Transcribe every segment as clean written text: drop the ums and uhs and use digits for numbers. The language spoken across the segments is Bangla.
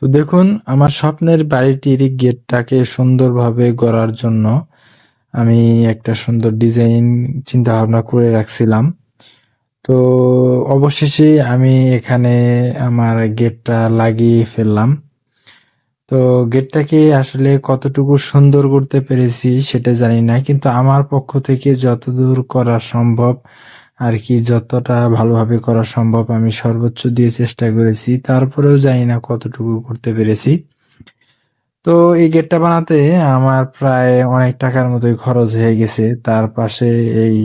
তো দেখুন, আমার স্বপ্নের বাড়িটির গেটটাকে সুন্দরভাবে গড়ার জন্য আমি একটা সুন্দর ডিজাইন চিন্তা ভাবনা করে রাখছিলাম। তো অবশেষে আমি এখানে আমার গেটটা লাগিয়ে ফেললাম। তো গেটটাকে আসলে কতটুকু সুন্দর করতে পেরেছি সেটা জানি না, কিন্তু আমার পক্ষ থেকে যতদূর করা সম্ভব আর কি, যতটা ভালোভাবে করা সম্ভব আমি সর্বোচ্চ দিয়ে চেষ্টা করেছি। তারপরেও জানি না কতটুকু করতে পেরেছি। তো এই গেটটা বানাতে আমার প্রায় অনেক টাকার মতোই খরচ হয়ে গেছে। তার পাশে এই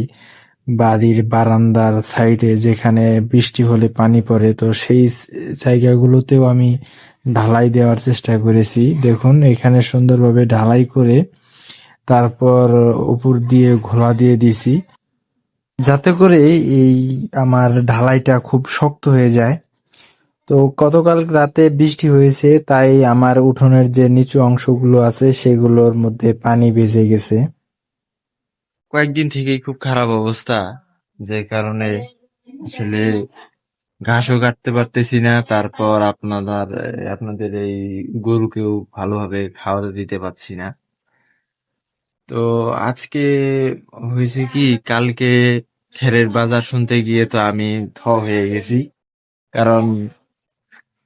বাড়ির বারান্দার সাইডে যেখানে বৃষ্টি হলে পানি পড়ে, তো সেই জায়গাগুলোতেও আমি ঢালাই দেওয়ার চেষ্টা করেছি। দেখুন, এখানে সুন্দরভাবে ঢালাই করে তারপর উপর দিয়ে ঘোলা দিয়ে দিছি, যাতে করে এই আমার ঢালাইটা খুব শক্ত হয়ে যায়। তো গতকাল রাতে বৃষ্টি হয়েছে, তাই আমার উঠোনের যে নিচু অংশগুলো আছে সেগুলোর মধ্যে পানি ভিজে গেছে। কয়েকদিন থেকেই খুব খারাপ অবস্থা, যে কারণে আসলে ঘাসও কাটতে পারতেছি না। তারপর আপনাদের এই গরুকেও ভালোভাবে খাওয়াতে দিতে পারছি না। তো আজকে হয়েছে কি, কালকে খেরের বাজার শুনতে গিয়ে তো আমি হয়ে গেছি। কারণ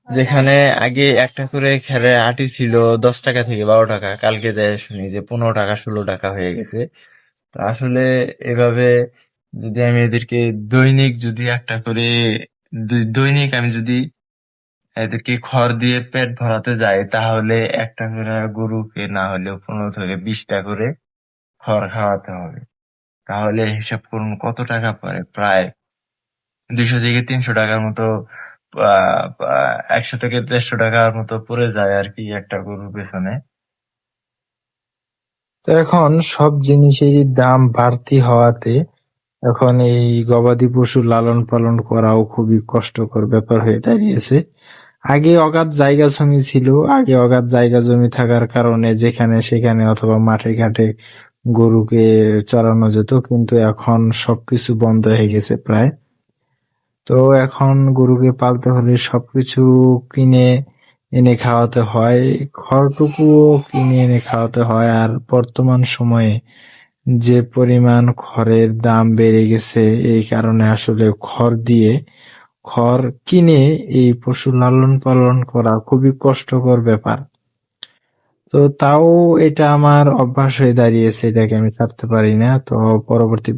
যেখানে আগে একটা করে খেরের আটি ছিল 10 টাকা থেকে 12 টাকা, কালকে যাই শুনি যে 15 টাকা 16 টাকা হয়ে গেছে। তো আসলে এভাবে যদি আমি এদেরকে দৈনিক যদি একটা করে দৈনিক আমি যদি এদেরকে খড় দিয়ে পেট ভরাতে যাই, তাহলে একটা করে গরুকে না হলেও 15 থেকে 20টা করে খড় খাওয়াতে হবে। তাহলে হিসাব করুন কত টাকা পড়ে, প্রায় 200 থেকে 300 টাকার মতো, 100 থেকে 150 টাকার মতো পড়ে যায় আর কি একটা গরুর পেছনে। তো এখন সব জিনিসেরই দাম বাড়তি হওয়াতে এখন এই গবাদি পশু লালন পালন করাও খুবই কষ্টকর ব্যাপার হয়ে দাঁড়িয়েছে। আগে অগাধ জায়গা জমি ছিল, আগে অগাধ জায়গা জমি থাকার কারণে যেখানে সেখানে অথবা মাঠে ঘাটে গরুকে চড়ানো যেত, কিন্তু এখন সবকিছু বন্ধ হয়ে গেছে প্রায়। তো এখন গরুকে পালতে হলে সবকিছু কিনে এনে খাওয়াতে হয়, খড়টুকুও কিনে এনে খাওয়াতে হয়। আর বর্তমান সময়ে যে পরিমাণ খড়ের দাম বেড়ে গেছে, এই কারণে আসলে খড় কিনে এই পশু লালন পালন করা খুবই কষ্টকর ব্যাপার। তো তাও এটা আমার অভ্যাস হয়ে দাঁড়িয়েছে, এটাকে আমি ছাড়তে পারি না। তো পরবর্তী